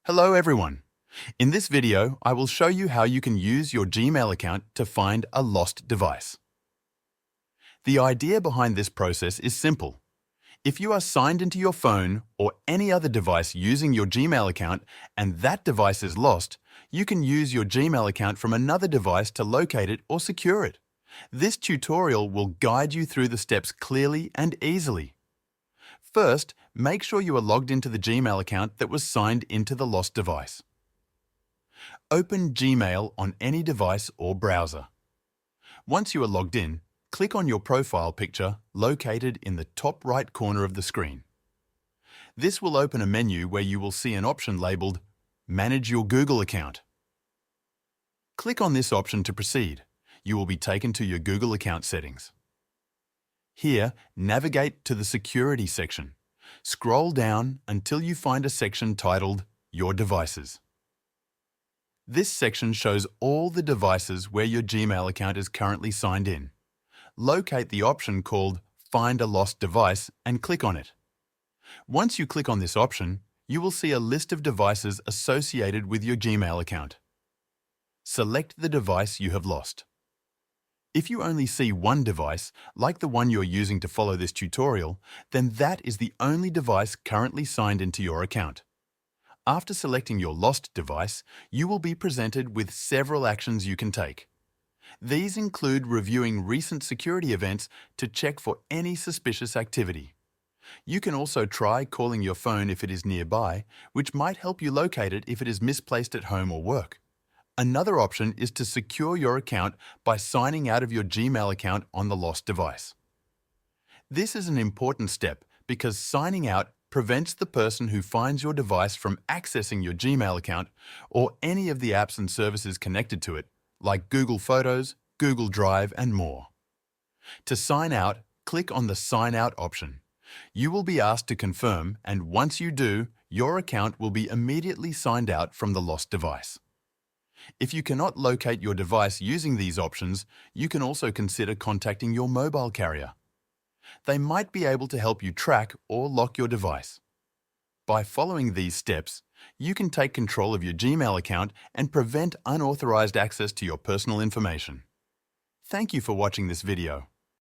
Hello everyone. In this video, I will show you how you can use your Gmail account to find a lost device. The idea behind this process is simple. If you are signed into your phone or any other device using your Gmail account and that device is lost, you can use your Gmail account from another device to locate it or secure it. This tutorial will guide you through the steps clearly and easily. First, make sure you are logged into the Gmail account that was signed into the lost device. Open Gmail on any device or browser. Once you are logged in, click on your profile picture located in the top right corner of the screen. This will open a menu where you will see an option labeled Manage your Google account. Click on this option to proceed. You will be taken to your Google account settings. Here, navigate to the Security section. Scroll down until you find a section titled Your Devices. This section shows all the devices where your Gmail account is currently signed in. Locate the option called Find a Lost Device and click on it. Once you click on this option, you will see a list of devices associated with your Gmail account. Select the device you have lost. If you only see one device, like the one you're using to follow this tutorial, then that is the only device currently signed into your account. After selecting your lost device, you will be presented with several actions you can take. These include reviewing recent security events to check for any suspicious activity. You can also try calling your phone if it is nearby, which might help you locate it if it is misplaced at home or work. Another option is to secure your account by signing out of your Gmail account on the lost device. This is an important step because signing out prevents the person who finds your device from accessing your Gmail account or any of the apps and services connected to it, like Google Photos, Google Drive, and more. To sign out, click on the Sign Out option. You will be asked to confirm, and once you do, your account will be immediately signed out from the lost device. If you cannot locate your device using these options, you can also consider contacting your mobile carrier. They might be able to help you track or lock your device. By following these steps, you can take control of your Gmail account and prevent unauthorized access to your personal information. Thank you for watching this video.